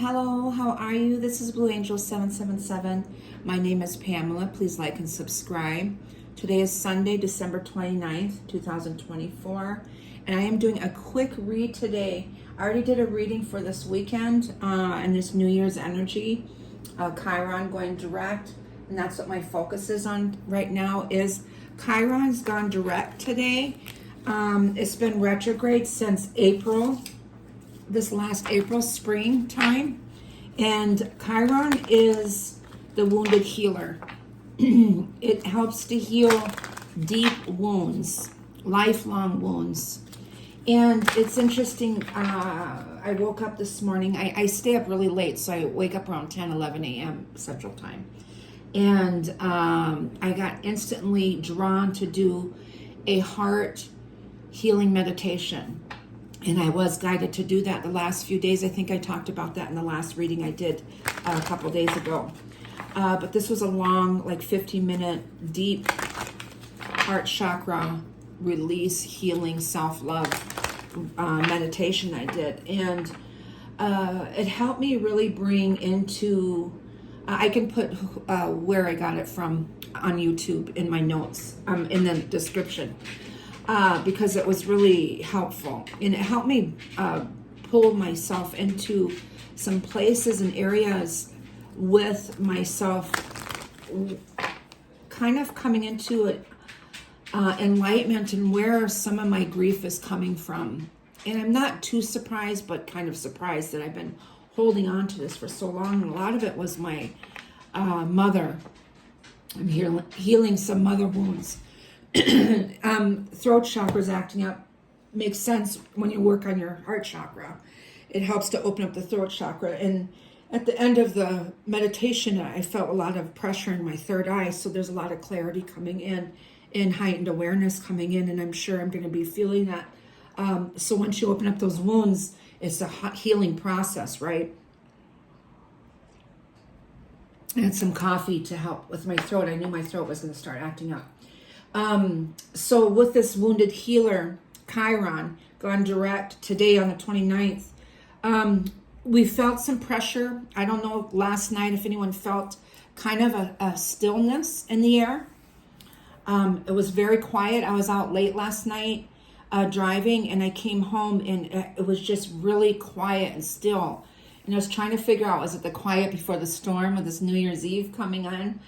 Hello, how are you? This is Blue Angel 777. My name is Pamela. Please like and subscribe. Today is Sunday, December 29th, 2024, and I am doing a quick read today. I already did a reading for this weekend and this New Year's energy, Chiron going direct, and that's what my focus is on right now. Is Chiron's gone direct today. It's been retrograde since April. This last April, springtime, and Chiron is the wounded healer. It helps to heal deep wounds, lifelong wounds. And it's interesting, I woke up this morning, I stay up really late, so I wake up around 10, 11 a.m. Central Time. And I got instantly drawn to do a heart healing meditation. And I was guided to do that the last few days. I think I talked about that in the last reading I did a couple days ago. But this was a long, like 15-minute, deep heart chakra release, healing, self-love meditation I did. And it helped me really bring into, I can put where I got it from on YouTube in my notes, in the description. Because it was really helpful, and it helped me pull myself into some places and areas with myself, kind of coming into enlightenment and where some of my grief is coming from. And I'm not too surprised, but kind of surprised that I've been holding on to this for so long. And a lot of it was my mother. I'm healing some mother wounds. Throat chakra's acting up. Makes sense when you work on your heart chakra. It helps to open up the throat chakra. And at the end of the meditation, I felt a lot of pressure in my third eye. So there's a lot of clarity coming in and heightened awareness coming in. And I'm sure I'm going to be feeling that. So once you open up those wounds, it's a healing process, right? I had some coffee to help with my throat. I knew my throat was going to start acting up. So with this wounded healer, Chiron, gone direct today on the 29th, we felt some pressure. I don't know last night if anyone felt kind of a stillness in the air. It was very quiet. I was out late last night driving, and I came home, and it was just really quiet and still. And I was trying to figure out, was it the quiet before the storm with this New Year's Eve coming on?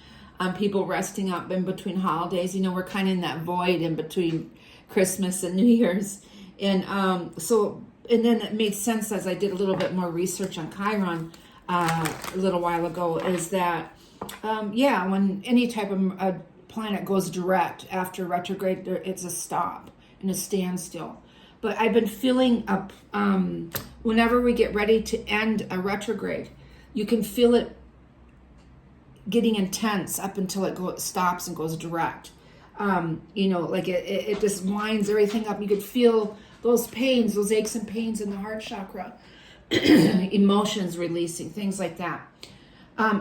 People resting up in between holidays. You know, we're kind of in that void in between Christmas and New Year's. And and then it made sense as I did a little bit more research on Chiron a little while ago, is that, when any type of planet goes direct after retrograde, it's a stop and a standstill. But I've been feeling whenever we get ready to end a retrograde, you can feel it getting intense up until it stops and goes direct. Like it just winds everything up. You could feel those pains, those aches and pains in the heart chakra, emotions releasing, things like that.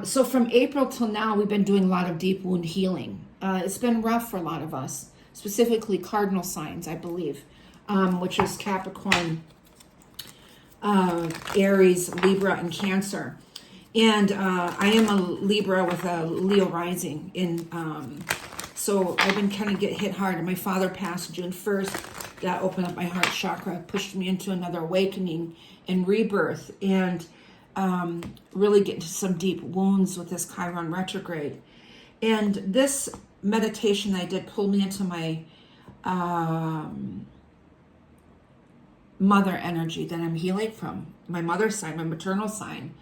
So from April till now, we've been doing a lot of deep wound healing. It's been rough for a lot of us, specifically cardinal signs, I believe, which is Capricorn, Aries, Libra, and Cancer. And I am a Libra with a Leo rising. So I've been kind of hit hard. My father passed June 1st. That opened up my heart chakra, pushed me into another awakening and rebirth, and really get into some deep wounds with this Chiron retrograde. And this meditation I did pulled me into my mother energy that I'm healing from, my mother's sign, my maternal sign.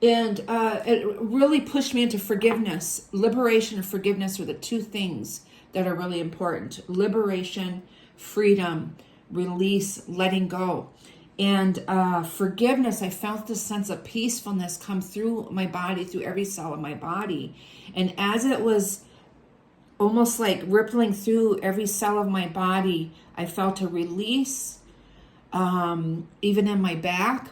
And it really pushed me into forgiveness. Liberation and forgiveness are the two things that are really important. Liberation, freedom, release, letting go. And forgiveness, I felt this sense of peacefulness come through my body, through every cell of my body. And as it was almost like rippling through every cell of my body, I felt a release, even in my back.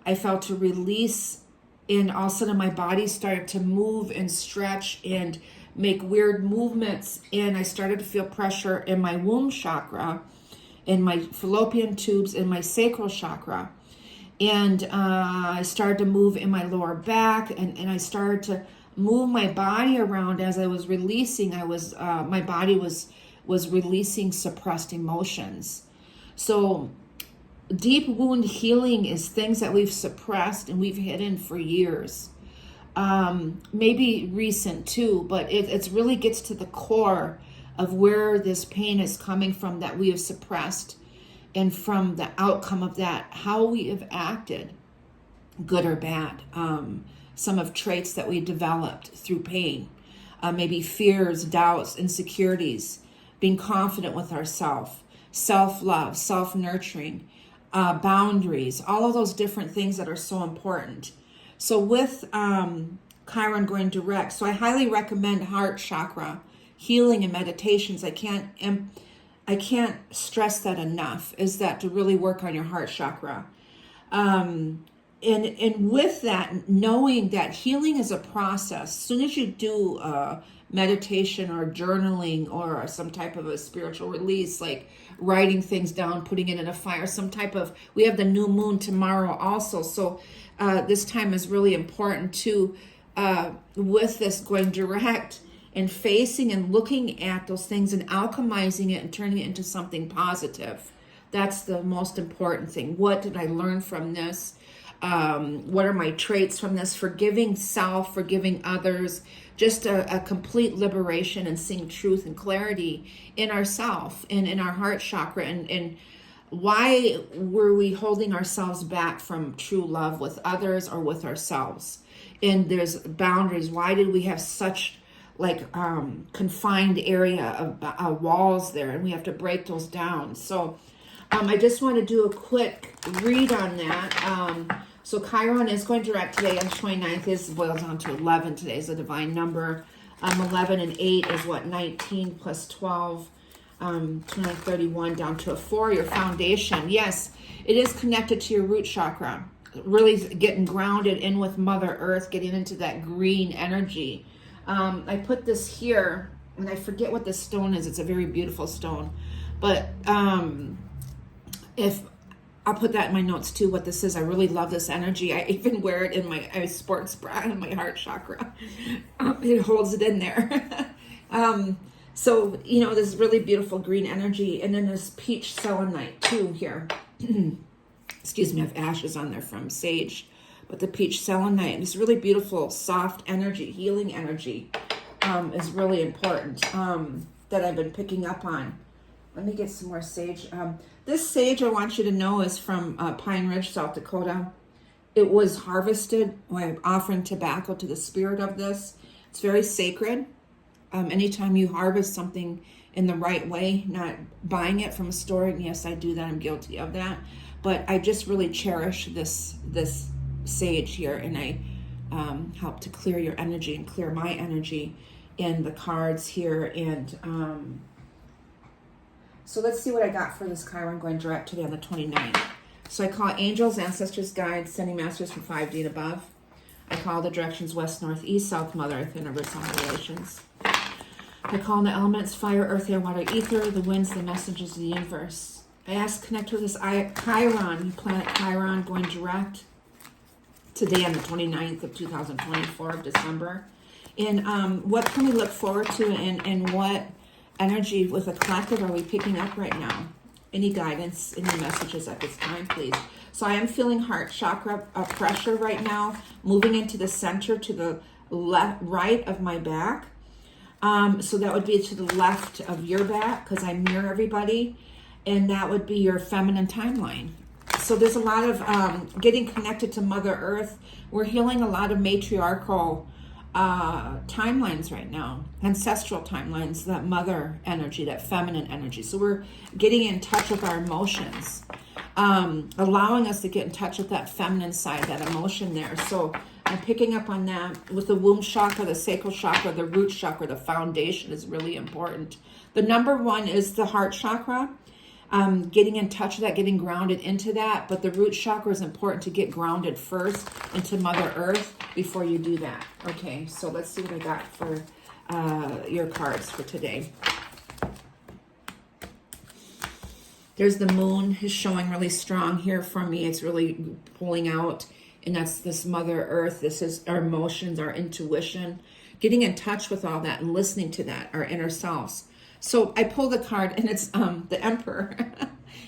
I felt a release, and all of a sudden my body started to move and stretch and make weird movements, and I started to feel pressure in my womb chakra, in my fallopian tubes, in my sacral chakra. And I started to move in my lower back, and I started to move my body around as I was releasing. My body was releasing suppressed emotions. So deep wound healing is things that we've suppressed and we've hidden for years. Maybe recent too, but it really gets to the core of where this pain is coming from that we have suppressed, and from the outcome of that, how we have acted, good or bad. Some of traits that we developed through pain, maybe fears, doubts, insecurities, being confident with ourselves, self-love, self-nurturing, boundaries, all of those different things that are so important. So with Chiron going direct, so I highly recommend heart chakra healing and meditations. I can't stress that enough, is that to really work on your heart chakra. And with that, knowing that healing is a process. As soon as you do meditation or journaling or some type of a spiritual release, like writing things down, putting it in a fire, we have the new moon tomorrow also. So this time is really important too, with this going direct, and facing and looking at those things and alchemizing it and turning it into something positive. That's the most important thing. What did I learn from this? What are my traits from this? Forgiving self, forgiving others, just a complete liberation and seeing truth and clarity in ourself and in our heart chakra. And why were we holding ourselves back from true love with others or with ourselves? And there's boundaries. Why did we have such confined area of walls there, and we have to break those down? So I just want to do a quick read on that. So Chiron is going direct today on the 29th. This boils down to 11. Today is a divine number. 11 and 8 is what? 19 plus 12, 31 down to a 4. Your foundation. Yes, it is connected to your root chakra. Really getting grounded in with Mother Earth, getting into that green energy. I put this here, and I forget what this stone is. It's a very beautiful stone. But if I'll put that in my notes too, what this is. I really love this energy. I even wear it in my sports bra in my heart chakra. It holds it in there. So, this really beautiful green energy. And then this peach selenite too here. Excuse me, I have ashes on there from sage. But the peach selenite, this really beautiful, soft energy, healing energy, is really important, that I've been picking up on. Let me get some more sage. This sage, I want you to know, is from Pine Ridge, South Dakota. It was harvested by offering tobacco to the spirit of this. It's very sacred. Anytime you harvest something in the right way, not buying it from a store, and yes, I do that. I'm guilty of that. But I just really cherish this sage here, and I help to clear your energy and clear my energy in the cards here. And so let's see what I got for this Chiron going direct today on the 29th. So I call angels, ancestors, guides, sending masters from 5D and above. I call the directions west, north, east, south, Mother Earth, universal relations. I call in the elements fire, earth, air, water, ether, the winds, the messages of the universe. I ask, connect with this Chiron, planet Chiron, going direct today on the 29th of 2024 of December. And what can we look forward to, and what energy with a collective are we picking up right now? Any guidance, any messages at this time, please? So I am feeling heart chakra pressure right now, moving into the center to the right of my back. So that would be to the left of your back, because I mirror everybody. And that would be your feminine timeline. So there's a lot of getting connected to Mother Earth. We're healing a lot of matriarchal timelines right now, ancestral timelines, that mother energy, that feminine energy. So we're getting in touch with our emotions, allowing us to get in touch with that feminine side, that emotion there. So I'm picking up on that with the womb chakra, the sacral chakra, the root chakra. The foundation is really important. The number one is the heart chakra. Getting in touch with that, getting grounded into that. But the root chakra is important to get grounded first into Mother Earth before you do that. Okay, so let's see what I got for your cards for today. There's the moon is showing really strong here for me. It's really pulling out. And that's this Mother Earth. This is our emotions, our intuition, getting in touch with all that and listening to that, our inner selves. So I pulled a card, and it's the Emperor,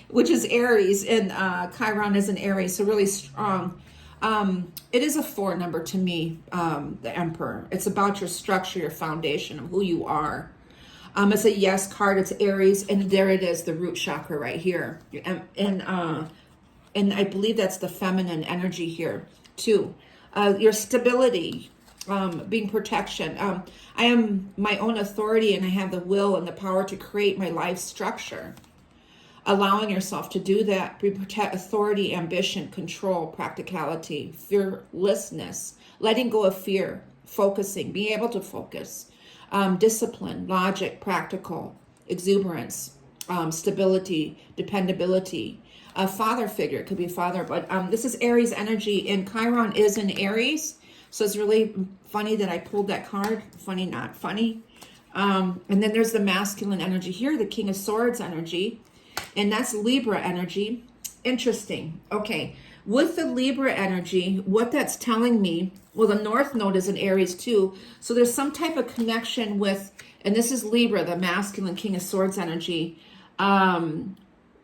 which is Aries, and Chiron is an Aries, so really strong. It is a 4 number to me, the Emperor. It's about your structure, your foundation of who you are. It's a yes card. It's Aries, and there it is, the root chakra right here. And I believe that's the feminine energy here too. Your stability, being protection. I am my own authority, and I have the will and the power to create my life structure. Allowing yourself to do that, protect authority, ambition, control, practicality, fearlessness, letting go of fear, focusing, being able to focus, discipline, logic, practical, exuberance, stability, dependability. A father figure, it could be a father, but this is Aries energy, and Chiron is in Aries. So it's really funny that I pulled that card. Funny, not funny. And then there's the masculine energy here, the King of Swords energy. And that's Libra energy. Interesting. Okay. With the Libra energy, what that's telling me, well, the North Node is in Aries too. So there's some type of connection with, and this is Libra, the masculine King of Swords energy. And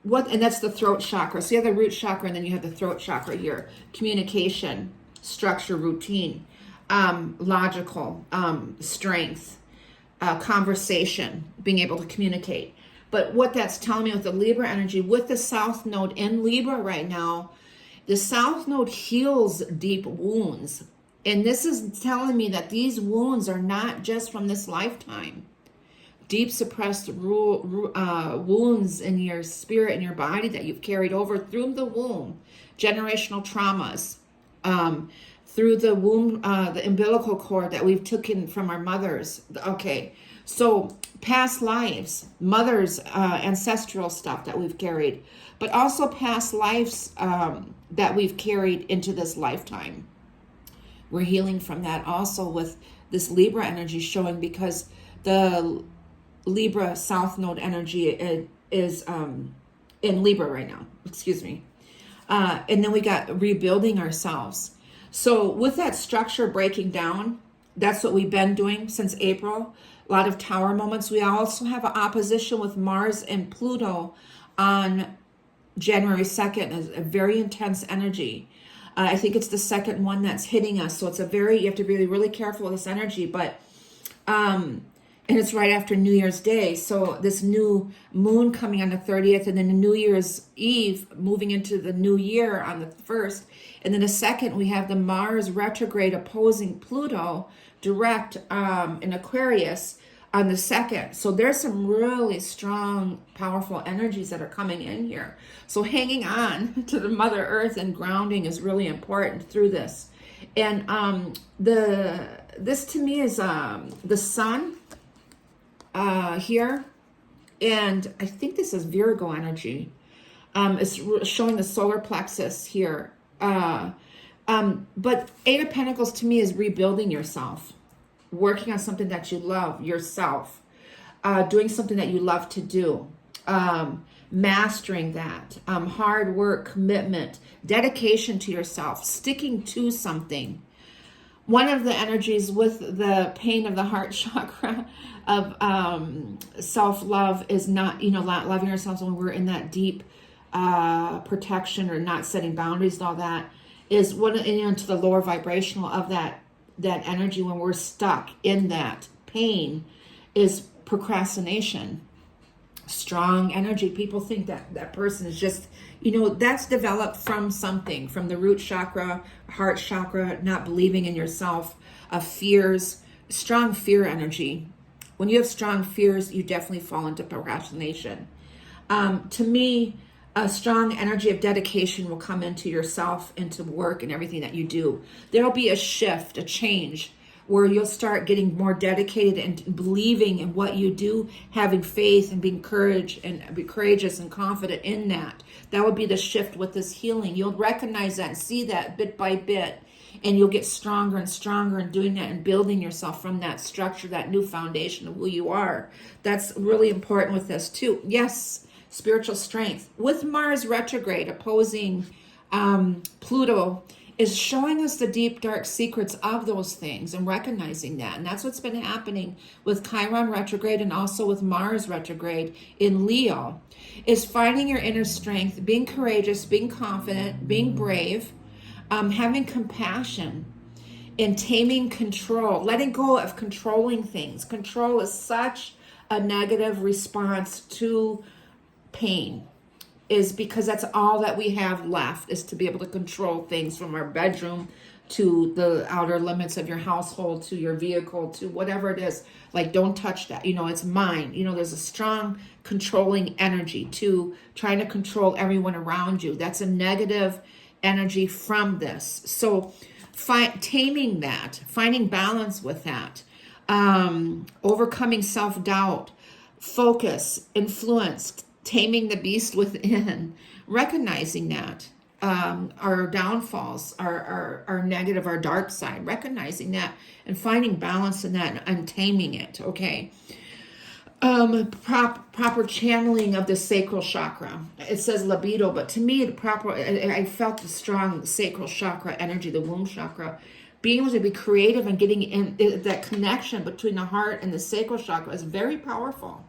that's the throat chakra. So you have the root chakra, and then you have the throat chakra here. Communication, structure, routine, logical, strength, conversation, being able to communicate. But what that's telling me with the Libra energy, with the South Node in Libra right now, the South Node heals deep wounds. And this is telling me that these wounds are not just from this lifetime. Deep suppressed wounds in your spirit and your body that you've carried over through the womb, generational traumas, through the womb, the umbilical cord that we've taken from our mothers. Okay, so past lives, mothers, ancestral stuff that we've carried, but also past lives that we've carried into this lifetime. We're healing from that also with this Libra energy showing, because the Libra South Node energy is in Libra right now. Excuse me. And then we got rebuilding ourselves. So with that structure breaking down, that's what we've been doing since April. A lot of tower moments. We also have an opposition with Mars and Pluto on January 2nd, a very intense energy. I think it's the second one that's hitting us. So it's you have to be really careful with this energy, but, and it's right after New Year's Day. So this new moon coming on the 30th, and then the New Year's Eve moving into the new year on the 1st. And then the second, we have the Mars retrograde opposing Pluto direct in Aquarius on the 2nd. So there's some really strong, powerful energies that are coming in here. So hanging on to the Mother Earth and grounding is really important through this. And this to me is the sun here. And I think this is Virgo energy. It's showing the solar plexus here. But Eight of Pentacles to me is rebuilding yourself, working on something that you love, yourself, doing something that you love to do, mastering that, hard work, commitment, dedication to yourself, sticking to something. One of the energies with the pain of the heart chakra of self-love is not loving ourselves when we're in that deep protection or not setting boundaries and all that, is into the lower vibrational of that energy when we're stuck in that pain, is procrastination. Strong energy. People think that person is just, that's developed from something, from the root chakra, heart chakra, not believing in yourself, fears, strong fear energy. When you have strong fears, you definitely fall into procrastination. To me, a strong energy of dedication will come into yourself, into work and everything that you do. There'll be a shift, a change, where you'll start getting more dedicated and believing in what you do, having faith and being courageous and confident in that. That will be the shift with this healing. You'll recognize that and see that bit by bit, and you'll get stronger and stronger in doing that and building yourself from that structure, that new foundation of who you are. That's really important with this too. Yes, spiritual strength. With Mars retrograde opposing Pluto is showing us the deep, dark secrets of those things and recognizing that. And that's what's been happening with Chiron retrograde and also with Mars retrograde in Leo, is finding your inner strength, being courageous, being confident, being brave, having compassion, and taming control, letting go of controlling things. Control is such a negative response to pain, is because that's all that we have left, is to be able to control things from our bedroom to the outer limits of your household, to your vehicle, to whatever it is. Like, don't touch that. It's mine. There's a strong controlling energy to trying to control everyone around you. That's a negative energy from this. So taming that, finding balance with that, overcoming self-doubt, focus, influence, taming the beast within, recognizing that our downfalls, our negative, our dark side, recognizing that and finding balance in that and taming it. Okay. Proper channeling of the sacral chakra. It says libido, but to me, I felt the strong sacral chakra energy, the womb chakra. Being able to be creative and getting in that connection between the heart and the sacral chakra is very powerful.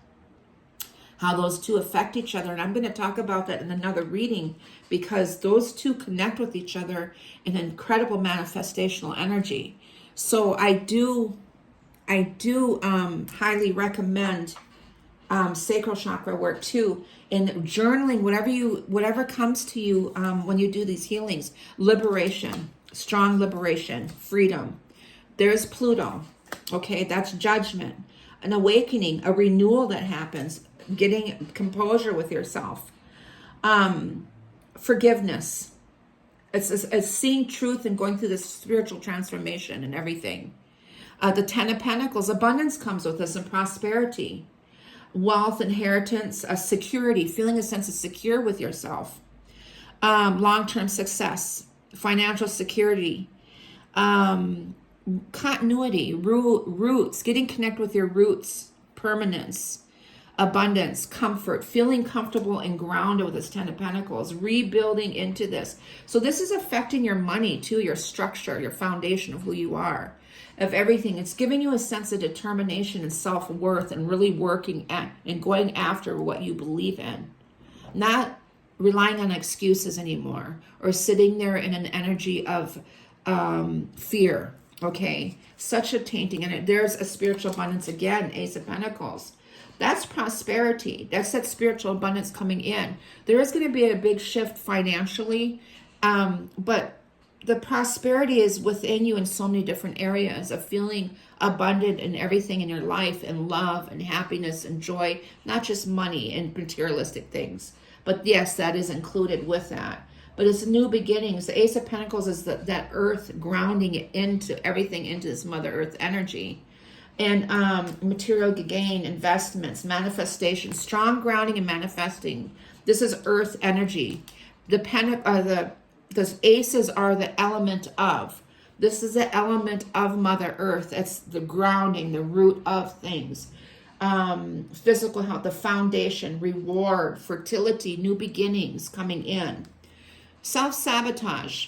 How those two affect each other. And I'm going to talk about that in another reading, because those two connect with each other in incredible manifestational energy. So I do highly recommend sacral chakra work too, in journaling, whatever comes to you when you do these healings. Liberation, strong liberation, freedom. There's Pluto. Okay, that's judgment, an awakening, a renewal that happens, getting composure with yourself. Forgiveness. It's seeing truth and going through this spiritual transformation and everything. The Ten of Pentacles, abundance comes with this, and prosperity, wealth, inheritance, security, feeling a sense of secure with yourself, long-term success, financial security, continuity, roots, getting connected with your roots, permanence, abundance, comfort, feeling comfortable and grounded with this Ten of Pentacles, rebuilding into this. So this is affecting your money too, your structure, your foundation of who you are, of everything. It's giving you a sense of determination and self-worth and really working at and going after what you believe in. Not relying on excuses anymore or sitting there in an energy of fear. Okay, such a tainting. And there's a spiritual abundance again, Ace of Pentacles. That's prosperity. That's that spiritual abundance coming in. There is going to be a big shift financially, but the prosperity is within you in so many different areas of feeling abundant in everything in your life, and love and happiness and joy, not just money and materialistic things. But yes, that is included with that. But it's new beginnings. The Ace of Pentacles is that earth grounding it into everything, into this Mother Earth energy. And material gain, investments, manifestation, strong grounding and manifesting. This is earth energy. The aces are the element of. This is the element of Mother Earth. It's the grounding, the root of things. Physical health, the foundation, reward, fertility, new beginnings coming in. Self-sabotage.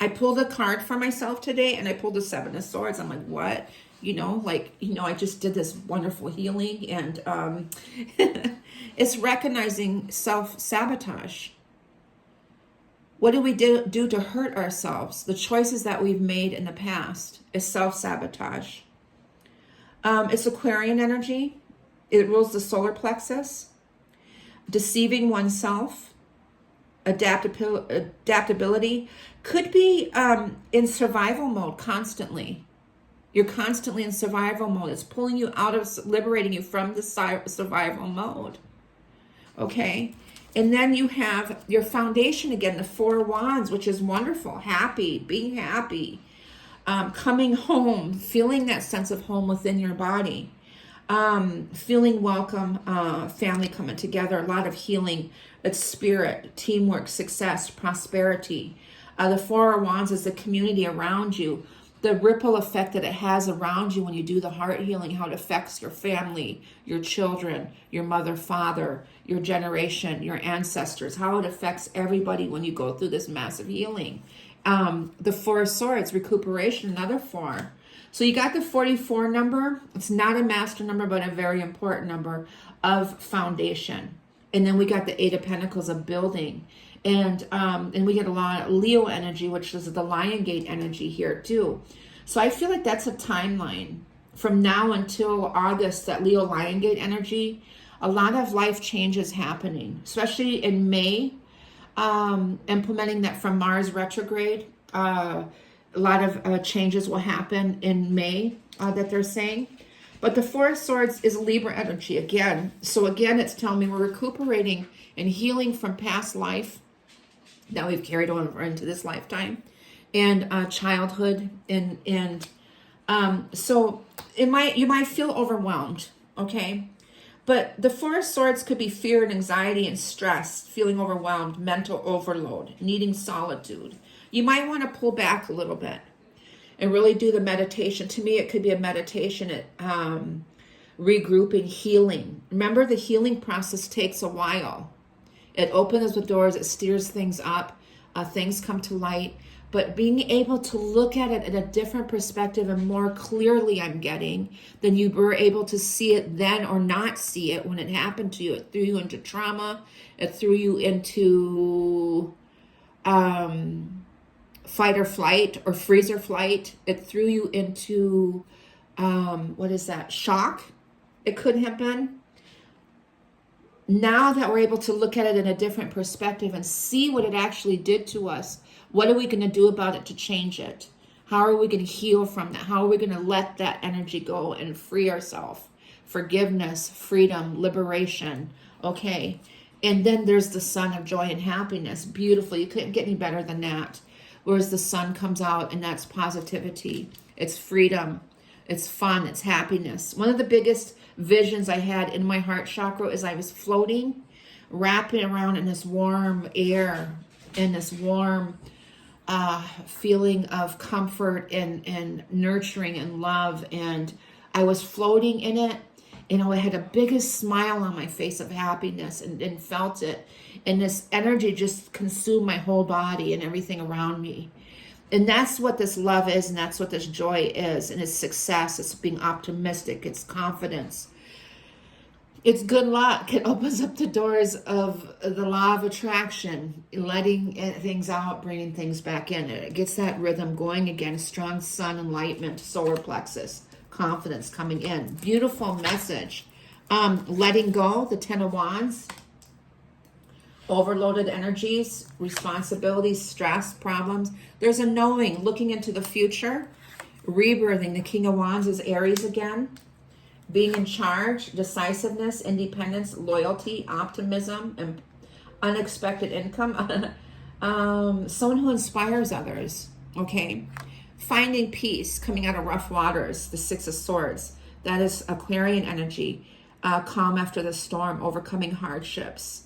I pulled a card for myself today, and I pulled the Seven of Swords. I'm like, what? I just did this wonderful healing, and it's recognizing self-sabotage. What do we do to hurt ourselves? The choices that we've made in the past is self-sabotage. It's Aquarian energy. It rules the solar plexus. Deceiving oneself. Adaptability. Could be in survival mode constantly. You're constantly in survival mode. It's pulling you out of, liberating you from the survival mode. Okay? And then you have your foundation again, the Four of Wands, which is wonderful. Happy, being happy. Coming home, feeling that sense of home within your body. Feeling welcome, family coming together, a lot of healing. It's spirit, teamwork, success, prosperity. The Four of Wands is the community around you. the ripple effect that it has around you when you do the heart healing, how it affects your family, your children, your mother, father, your generation, your ancestors, how it affects everybody when you go through this massive healing. The Four of Swords, recuperation, another four. So you got the 44 number. It's not a master number, but a very important number of foundation. And then we got the Eight of Pentacles of building. And we get a lot of Leo energy, which is the Lion Gate energy here too. So I feel like that's a timeline from now until August, that Leo Lion Gate energy. A lot of life changes happening, especially in May, implementing that from Mars retrograde. A lot of changes will happen in May that they're saying. But the Four of Swords is Libra energy again. So again, it's telling me we're recuperating and healing from past life that we've carried over into this lifetime, and childhood, and so you might feel overwhelmed, okay? But the Four of Swords could be fear and anxiety and stress, feeling overwhelmed, mental overload, needing solitude. You might want to pull back a little bit and really do the meditation. To me, it could be a meditation at regrouping, healing. Remember, the healing process takes a while. It opens the doors, it steers things up, things come to light. But being able to look at it in a different perspective and more clearly, I'm getting, than you were able to see it then or not see it when it happened to you. It threw you into trauma. It threw you into fight or flight or freeze or flight. It threw you into, shock. It could have been. Now that we're able to look at it in a different perspective and see what it actually did to us, what are we going to do about it to change it? How are we going to heal from that? How are we going to let that energy go and free ourselves? Forgiveness, freedom, liberation. Okay. And then there's the sun of joy and happiness. Beautiful. You couldn't get any better than that. Whereas the sun comes out, and that's positivity. It's freedom. It's fun. It's happiness. One of the biggest visions I had in my heart chakra is I was floating, wrapping around in this warm air, in this warm feeling of comfort and nurturing and love. And I was floating in it. You know, I had the biggest smile on my face of happiness and felt it. And this energy just consumed my whole body and everything around me. And that's what this love is, and that's what this joy is. And it's success, it's being optimistic, it's confidence. It's good luck. It opens up the doors of the law of attraction, letting things out, bringing things back in. It gets that rhythm going again. Strong sun, enlightenment, solar plexus, confidence coming in. Beautiful message. Letting go, the Ten of Wands. Overloaded energies, responsibilities, stress, problems. There's a knowing, looking into the future. Rebirthing, the King of Wands is Aries again. Being in charge, decisiveness, independence, loyalty, optimism, and unexpected income. Someone who inspires others, okay? Finding peace, coming out of rough waters, the Six of Swords. That is Aquarian energy. Calm after the storm, overcoming hardships.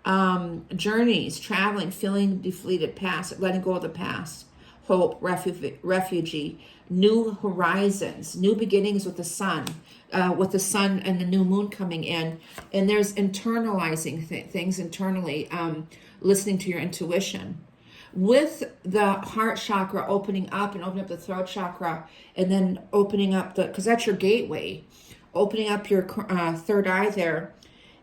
Journeys, traveling, feeling defeated, past, letting go of the past. Hope, refugee, new horizons, new beginnings with the sun and the new moon coming in. And there's internalizing things internally, listening to your intuition. With the heart chakra opening up the throat chakra, and then opening up because that's your gateway, opening up your third eye there,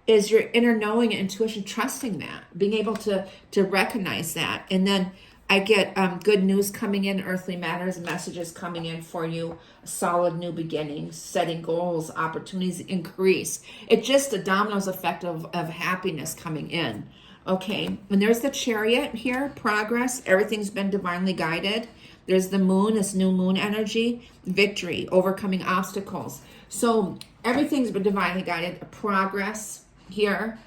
is your inner knowing and intuition, trusting that, being able to recognize that. And then I get good news coming in, earthly matters, messages coming in for you, solid new beginnings, setting goals, opportunities increase. It's just a dominoes effect of happiness coming in. Okay, and there's the Chariot here, progress, everything's been divinely guided. There's the moon, this new moon energy, victory, overcoming obstacles. So everything's been divinely guided, progress here.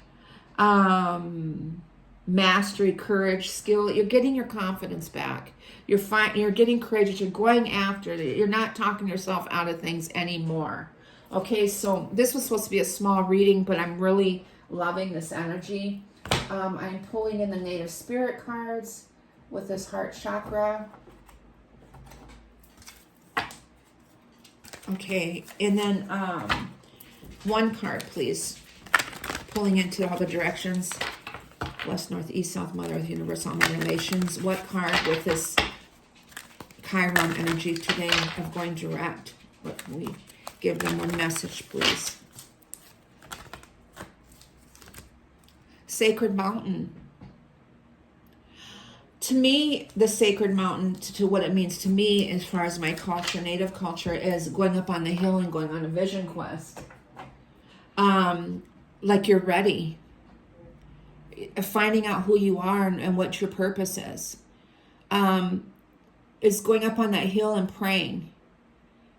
Mastery, courage, skill. You're getting your confidence back. You're getting courageous. You're going after it. You're not talking yourself out of things anymore. Okay, so this was supposed to be a small reading, but I'm really loving this energy. I'm pulling in the native spirit cards with this heart chakra. Okay, and then one card, please. Pulling into all the directions. West, north, east, south, mother, earth, universe, all my relations. What card with this Chiron energy today of going direct? What can we give them? One message, please. Sacred mountain. To me, the sacred mountain, to what it means to me as far as my culture, native culture, is going up on the hill and going on a vision quest. Like you're ready. Finding out who you are and what your purpose is going up on that hill and praying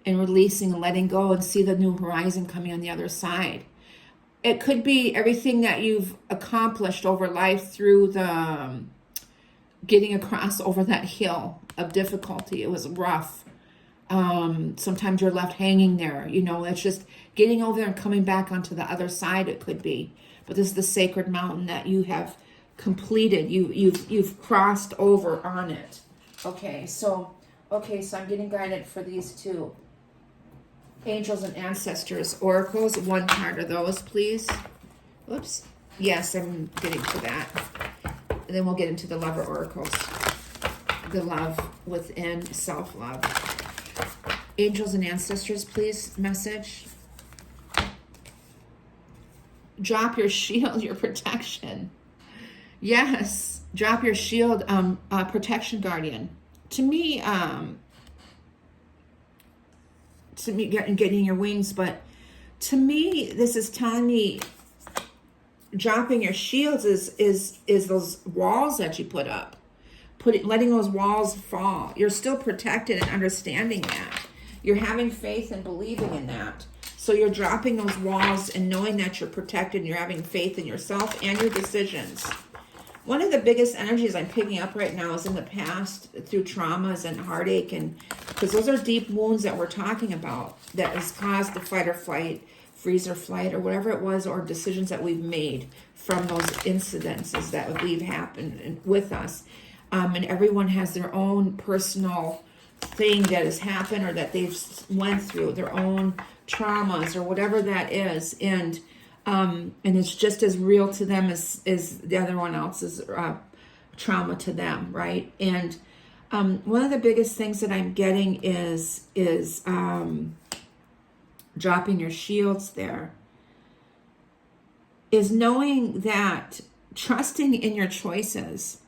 and releasing and letting go and see the new horizon coming on the other side. It could be everything that you've accomplished over life through the getting across over that hill of difficulty. It was rough. Sometimes you're left hanging there. You know, it's just getting over there and coming back onto the other side. It could be, but this is the sacred mountain that you have completed. You've crossed over on it. Okay, so I'm getting guided for these two. Angels and ancestors, oracles. One card of those, please. Oops. Yes, I'm getting to that. And then we'll get into the lover oracles. The love within, self-love. Angels and ancestors, please. Message. Drop your shield, your protection. Yes. Drop your shield, protection guardian. To me, getting your wings, but to me, this is telling me dropping your shields is those walls that you put up, letting those walls fall. You're still protected and understanding that. You're having faith and believing in that. So you're dropping those walls and knowing that you're protected and you're having faith in yourself and your decisions. One of the biggest energies I'm picking up right now is in the past through traumas and heartache, and because those are deep wounds that we're talking about that has caused the fight or flight, freeze or flight, or whatever it was, or decisions that we've made from those incidences that we've happened with us. And everyone has their own personal thing that has happened or that they've went through, their own traumas or whatever that is. And it's just as real to them as the other one else's trauma to them, right? And one of the biggest things that I'm getting is dropping your shields there, is knowing that, trusting in your choices.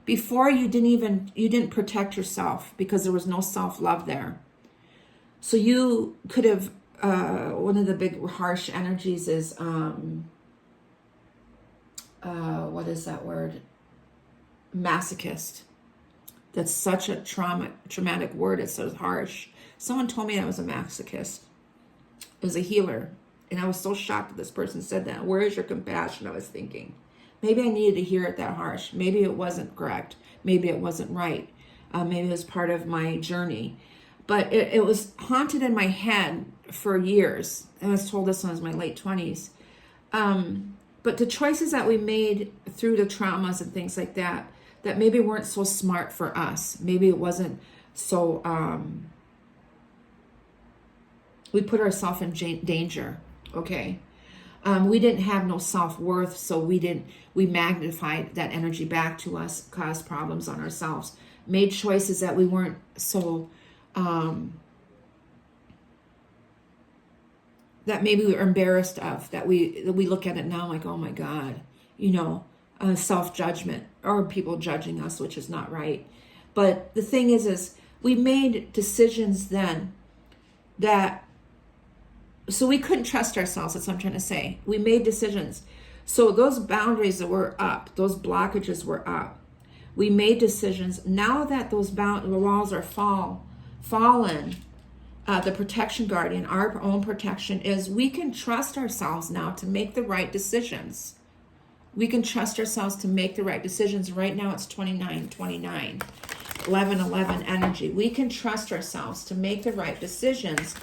Before you didn't protect yourself because there was no self-love there. So you could have, one of the big harsh energies is, what is that word? Masochist. That's such a traumatic word. It's so harsh. Someone told me I was a masochist. It was a healer. And I was so shocked that this person said that. Where is your compassion? I was thinking. Maybe I needed to hear it that harsh. Maybe it wasn't correct. Maybe it wasn't right. Maybe it was part of my journey. But it was haunted in my head for years. I was told this when I was in my late 20s. But the choices that we made through the traumas and things like that maybe weren't so smart for us. Maybe it wasn't so... we put ourselves in danger, okay? We didn't have no self-worth, so we magnified that energy back to us, caused problems on ourselves, made choices that we weren't so, that maybe we were embarrassed of, that we look at it now like, oh my God, self-judgment, or people judging us, which is not right. But the thing is we made decisions then so we couldn't trust ourselves. That's what I'm trying to say. We made decisions. So those boundaries that were up, those blockages were up. We made decisions. Now that those walls are fallen, the protection guardian, our own protection, is we can trust ourselves now to make the right decisions. We can trust ourselves to make the right decisions. Right now it's 29-29. 11-11 energy. We can trust ourselves to make the right decisions,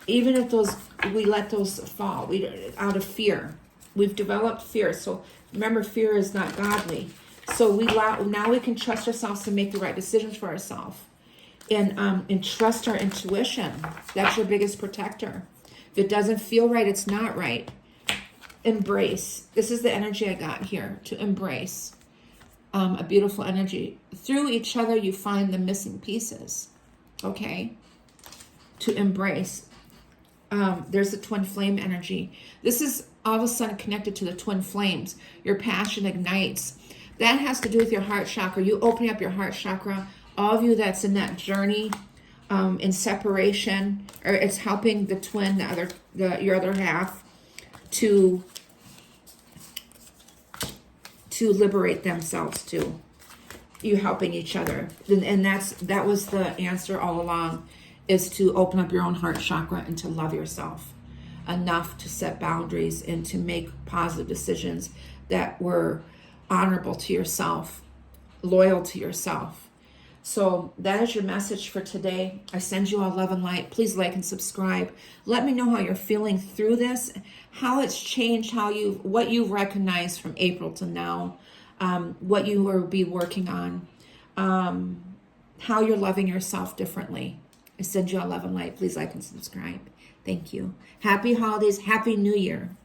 even if we let those fall. Out of fear. We've developed fear. So remember, fear is not godly. So now we can trust ourselves to make the right decisions for ourselves. and trust our intuition. That's your biggest protector. If it doesn't feel right, it's not right. Embrace. This is the energy I got here, to embrace. A beautiful energy. Through each other, you find the missing pieces. Okay? To embrace. There's the twin flame energy. This is all of a sudden connected to the twin flames. Your passion ignites. That has to do with your heart chakra. You opening up your heart chakra. All of you that's in that journey, in separation, or it's helping the twin, your other half, to liberate themselves too. You helping each other, and that was the answer all along, is to open up your own heart chakra and to love yourself enough to set boundaries and to make positive decisions that were honorable to yourself, loyal to yourself. So that is your message for today. I send you all love and light. Please like and subscribe. Let me know how you're feeling through this, how it's changed, what you recognize from April to now, what you will be working on, how you're loving yourself differently. I send you all love and light. Please like and subscribe. Thank you. Happy holidays. Happy New Year.